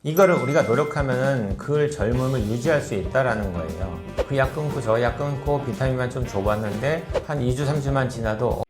이거를 우리가 노력하면은 그 젊음을 유지할 수 있다라는 거예요. 그 약 끊고 저 약 끊고 비타민만 좀 줘봤는데 한 2주 3주만 지나도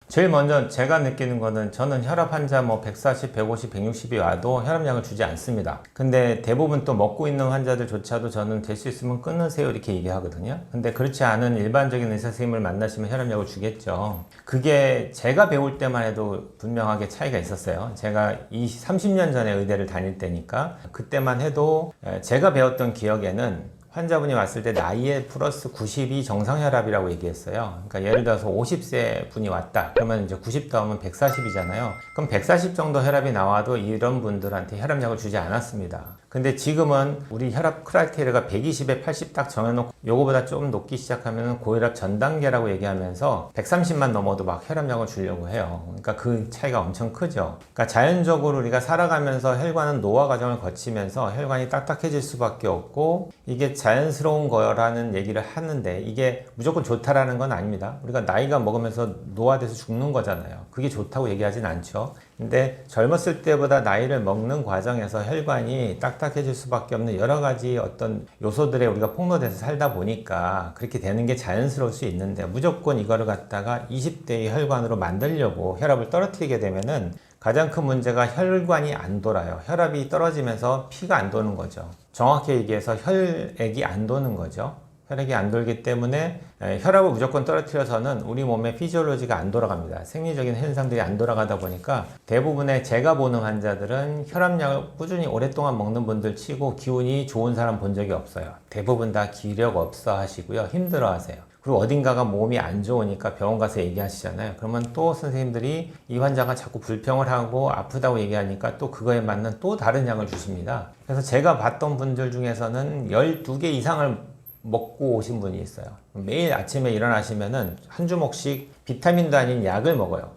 제일 먼저 제가 느끼는 거는 저는 혈압 환자 140, 150, 160이 와도 혈압약을 주지 않습니다. 근데 대부분 또 먹고 있는 환자들조차도 저는 될 수 있으면 끊으세요 이렇게 얘기하거든요. 근데 그렇지 않은 일반적인 의사 선생님을 만나시면 혈압약을 주겠죠. 그게 제가 배울 때만 해도 분명하게 차이가 있었어요. 제가 30년 전에 의대를 다닐 때니까 그때만 해도 제가 배웠던 기억에는 환자분이 왔을 때 나이에 플러스 90이 정상혈압이라고 얘기했어요. 그러니까 예를 들어서 50세 분이 왔다. 그러면 이제 90 더하면 140이잖아요. 그럼 140 정도 혈압이 나와도 이런 분들한테 혈압약을 주지 않았습니다. 근데 지금은 우리 혈압 크라이테리아가 120에 80 딱 정해놓고 요거보다 좀 높기 시작하면 고혈압 전 단계라고 얘기하면서 130만 넘어도 막 혈압약을 주려고 해요. 그러니까 그 차이가 엄청 크죠. 그러니까 자연적으로 우리가 살아가면서 혈관은 노화 과정을 거치면서 혈관이 딱딱해질 수밖에 없고 이게 자연스러운 거라는 얘기를 하는데 이게 무조건 좋다라는 건 아닙니다. 우리가 나이가 먹으면서 노화돼서 죽는 거잖아요. 그게 좋다고 얘기하진 않죠. 근데 젊었을 때보다 나이를 먹는 과정에서 혈관이 딱딱해질 수밖에 없는 여러 가지 어떤 요소들에 우리가 폭로돼서 살다 보니까 그렇게 되는 게 자연스러울 수 있는데 무조건 이거를 갖다가 20대의 혈관으로 만들려고 혈압을 떨어뜨리게 되면은 가장 큰 문제가 혈관이 안 돌아요. 혈압이 떨어지면서 피가 안 도는 거죠. 정확히 얘기해서 혈액이 안 도는 거죠. 혈액이 안 돌기 때문에 혈압을 무조건 떨어뜨려서는 우리 몸의 피지올로지가 안 돌아갑니다. 생리적인 현상들이 안 돌아가다 보니까 대부분의 제가 보는 환자들은 혈압약을 꾸준히 오랫동안 먹는 분들 치고 기운이 좋은 사람 본 적이 없어요. 대부분 다 기력 없어 하시고요. 힘들어 하세요. 그리고 어딘가가 몸이 안 좋으니까 병원 가서 얘기하시잖아요. 그러면 또 선생님들이 이 환자가 자꾸 불평을 하고 아프다고 얘기하니까 또 그거에 맞는 또 다른 약을 주십니다. 그래서 제가 봤던 분들 중에서는 12개 이상을 먹고 오신 분이 있어요. 매일 아침에 일어나시면은 한 주먹씩 비타민도 아닌 약을 먹어요.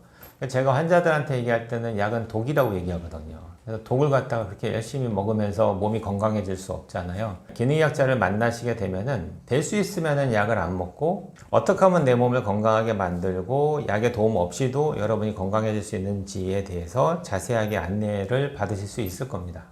제가 환자들한테 얘기할 때는 약은 독이라고 얘기하거든요. 그래서 독을 갖다가 그렇게 열심히 먹으면서 몸이 건강해질 수 없잖아요. 기능의학자를 만나시게 되면은 될 수 있으면은 약을 안 먹고 어떻게 하면 내 몸을 건강하게 만들고 약의 도움 없이도 여러분이 건강해질 수 있는지에 대해서 자세하게 안내를 받으실 수 있을 겁니다.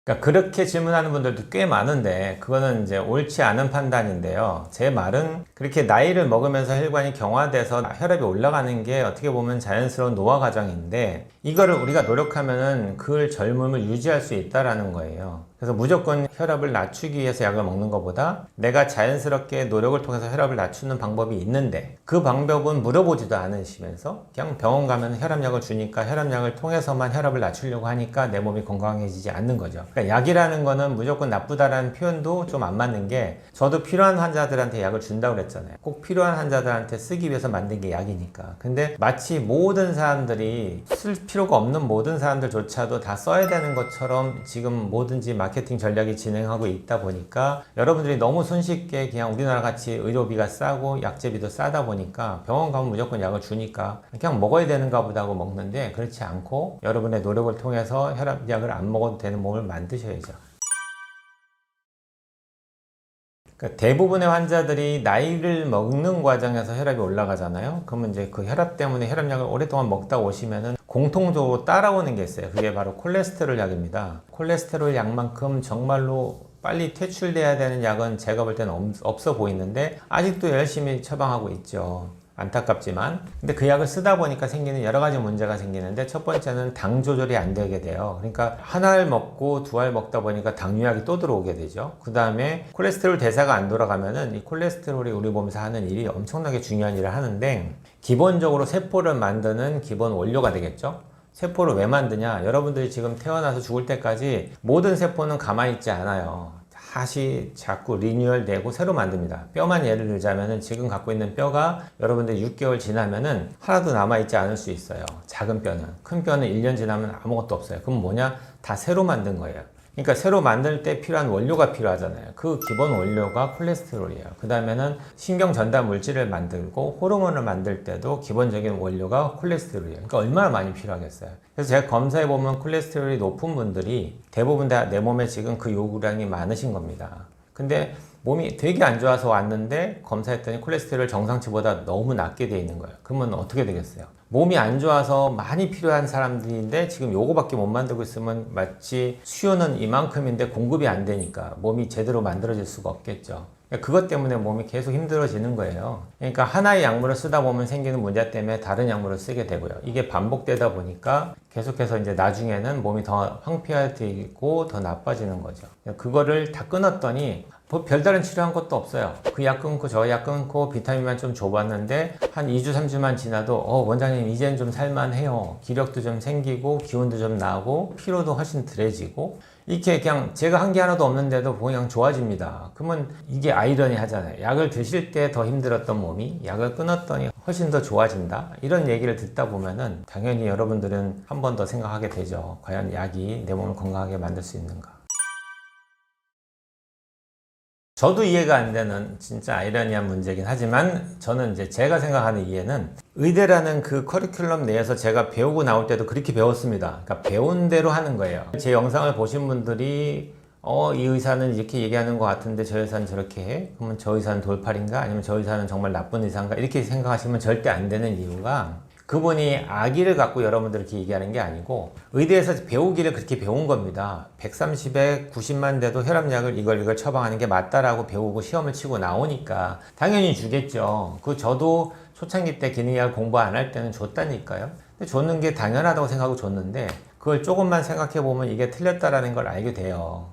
그러니까 그렇게 질문하는 분들도 꽤 많은데 그거는 이제 옳지 않은 판단인데요. 제 말은 그렇게 나이를 먹으면서 혈관이 경화돼서 혈압이 올라가는 게 어떻게 보면 자연스러운 노화 과정인데 이거를 우리가 노력하면은 그 젊음을 유지할 수 있다라는 거예요. 그래서 무조건 혈압을 낮추기 위해서 약을 먹는 것보다 내가 자연스럽게 노력을 통해서 혈압을 낮추는 방법이 있는데 그 방법은 물어보지도 않으시면서 그냥 병원 가면 혈압약을 주니까 혈압약을 통해서만 혈압을 낮추려고 하니까 내 몸이 건강해지지 않는 거죠. 그러니까 약이라는 거는 무조건 나쁘다라는 표현도 좀 안 맞는 게 저도 필요한 환자들한테 약을 준다고 그랬잖아요. 꼭 필요한 환자들한테 쓰기 위해서 만든 게 약이니까. 근데 마치 모든 사람들이 쓸 필요가 없는 모든 사람들조차도 다 써야 되는 것처럼 지금 뭐든지 마케팅 전략이 진행하고 있다 보니까 여러분들이 너무 손쉽게 그냥 우리나라 같이 의료비가 싸고 약제비도 싸다 보니까 병원 가면 무조건 약을 주니까 그냥 먹어야 되는가 보다 하고 먹는데 그렇지 않고 여러분의 노력을 통해서 혈압약을 안 먹어도 되는 몸을 만드셔야죠. 그러니까 대부분의 환자들이 나이를 먹는 과정에서 혈압이 올라가잖아요. 그러면 이제 그 혈압 때문에 혈압약을 오랫동안 먹다 오시면은 공통적으로 따라오는 게 있어요. 그게 바로 콜레스테롤 약입니다. 콜레스테롤 약만큼 정말로 빨리 퇴출돼야 되는 약은 제가 볼 때는 없어 보이는데 아직도 열심히 처방하고 있죠. 안타깝지만. 근데 그 약을 쓰다 보니까 생기는 여러 가지 문제가 생기는데 첫 번째는 당 조절이 안 되게 돼요. 그러니까 한 알 먹고 두 알 먹다 보니까 당뇨약이 또 들어오게 되죠. 그 다음에 콜레스테롤 대사가 안 돌아가면은 이 콜레스테롤이 우리 몸에서 하는 일이 엄청나게 중요한 일을 하는데 기본적으로 세포를 만드는 기본 원료가 되겠죠. 세포를 왜 만드냐? 여러분들이 지금 태어나서 죽을 때까지 모든 세포는 가만히 있지 않아요. 다시 자꾸 리뉴얼 되고 새로 만듭니다. 뼈만 예를 들자면은 지금 갖고 있는 뼈가 여러분들 6개월 지나면은 하나도 남아있지 않을 수 있어요. 작은 뼈는. 큰 뼈는 1년 지나면 아무것도 없어요. 그럼 뭐냐? 다 새로 만든 거예요. 그러니까 새로 만들 때 필요한 원료가 필요하잖아요. 그 기본 원료가 콜레스테롤이에요. 그 다음에는 신경 전달 물질을 만들고 호르몬을 만들 때도 기본적인 원료가 콜레스테롤이에요. 그러니까 얼마나 많이 필요하겠어요. 그래서 제가 검사해 보면 콜레스테롤이 높은 분들이 대부분 다 내 몸에 지금 그 요구량이 많으신 겁니다. 근데 몸이 되게 안 좋아서 왔는데 검사했더니 콜레스테롤 정상치보다 너무 낮게 돼 있는 거예요. 그러면 어떻게 되겠어요? 몸이 안 좋아서 많이 필요한 사람들인데 지금 요거밖에 못 만들고 있으면 마치 수요는 이만큼인데 공급이 안 되니까 몸이 제대로 만들어질 수가 없겠죠. 그것 때문에 몸이 계속 힘들어지는 거예요. 그러니까 하나의 약물을 쓰다 보면 생기는 문제 때문에 다른 약물을 쓰게 되고요. 이게 반복되다 보니까 계속해서 이제 나중에는 몸이 더 황폐화되고 더 나빠지는 거죠. 그거를 다 끊었더니 뭐 별다른 치료한 것도 없어요. 그 약 끊고 저 약 끊고 비타민만 좀 줘봤는데 한 2주 3주만 지나도 원장님 이제는 좀 살만해요. 기력도 좀 생기고 기운도 좀 나고 피로도 훨씬 덜해지고 이렇게 그냥 제가 한 게 하나도 없는데도 그냥 좋아집니다. 그러면 이게 아이러니하잖아요. 약을 드실 때 더 힘들었던 몸이 약을 끊었더니 훨씬 더 좋아진다. 이런 얘기를 듣다 보면은 당연히 여러분들은 한 번 더 생각하게 되죠. 과연 약이 내 몸을 건강하게 만들 수 있는가. 저도 이해가 안 되는 진짜 아이러니한 문제긴 하지만 저는 이제 제가 생각하는 이해는 의대라는 그 커리큘럼 내에서 제가 배우고 나올 때도 그렇게 배웠습니다. 그러니까 배운 대로 하는 거예요. 제 영상을 보신 분들이 이 의사는 이렇게 얘기하는 것 같은데 저 의사는 저렇게 해? 그러면 저 의사는 돌팔인가? 아니면 저 의사는 정말 나쁜 의사인가? 이렇게 생각하시면 절대 안 되는 이유가 그분이 악의를 갖고 여러분들 이렇게 얘기하는 게 아니고 의대에서 배우기를 그렇게 배운 겁니다. 130에 90만 돼도 혈압약을 이걸 처방하는 게 맞다라고 배우고 시험을 치고 나오니까 당연히 주겠죠. 저도 초창기 때 기능약 공부 안 할 때는 줬다니까요. 근데 줬는 게 당연하다고 생각하고 줬는데 그걸 조금만 생각해 보면 이게 틀렸다라는 걸 알게 돼요.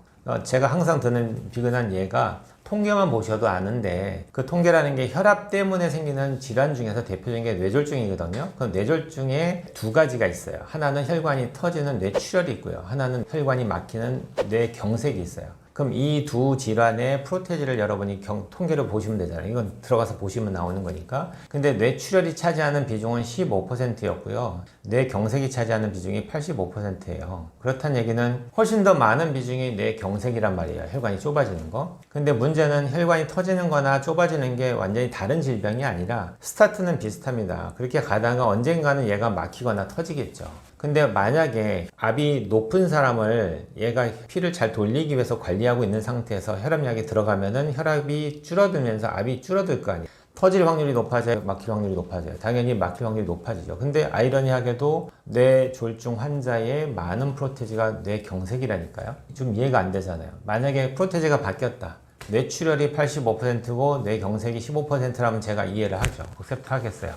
제가 항상 드는 비근한 예가 통계만 보셔도 아는데 그 통계라는 게 혈압 때문에 생기는 질환 중에서 대표적인 게 뇌졸중이거든요. 그 뇌졸중에 두 가지가 있어요. 하나는 혈관이 터지는 뇌출혈이 있고요. 하나는 혈관이 막히는 뇌경색이 있어요. 그럼 이 두 질환의 프로테지를 여러분이 통계를 보시면 되잖아요. 이건 들어가서 보시면 나오는 거니까. 근데 뇌출혈이 차지하는 비중은 15%였고요. 뇌경색이 차지하는 비중이 85%예요. 그렇다는 얘기는 훨씬 더 많은 비중이 뇌경색이란 말이에요. 혈관이 좁아지는 거. 근데 문제는 혈관이 터지는 거나 좁아지는 게 완전히 다른 질병이 아니라 스타트는 비슷합니다. 그렇게 가다가 언젠가는 얘가 막히거나 터지겠죠. 근데 만약에 압이 높은 사람을 얘가 피를 잘 돌리기 위해서 관리하고 있는 상태에서 혈압약이 들어가면은 혈압이 줄어들면서 압이 줄어들 거 아니에요. 터질 확률이 높아져요? 막힐 확률이 높아져요? 당연히 막힐 확률이 높아지죠. 근데 아이러니하게도 뇌졸중 환자의 많은 프로테지가 뇌경색이라니까요. 좀 이해가 안 되잖아요. 만약에 프로테지가 바뀌었다. 뇌출혈이 85%고 뇌경색이 15%라면 제가 이해를 하죠. 억셉트 하겠어요.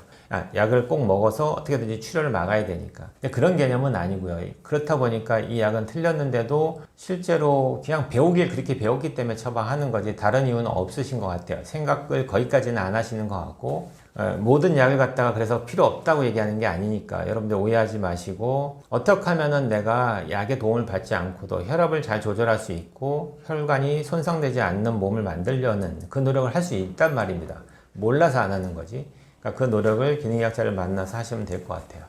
약을 꼭 먹어서 어떻게든지 출혈을 막아야 되니까. 근데 그런 개념은 아니고요. 그렇다 보니까 이 약은 틀렸는데도 실제로 그냥 배우길 그렇게 배웠기 때문에 처방하는 거지 다른 이유는 없으신 것 같아요. 생각을 거기까지는 안 하시는 것 같고 모든 약을 갖다가 그래서 필요 없다고 얘기하는 게 아니니까 여러분들 오해하지 마시고 어떻게 하면은 내가 약의 도움을 받지 않고도 혈압을 잘 조절할 수 있고 혈관이 손상되지 않는 몸을 만들려는 그 노력을 할 수 있단 말입니다. 몰라서 안 하는 거지. 그러니까 그 노력을 기능의학자를 만나서 하시면 될 것 같아요.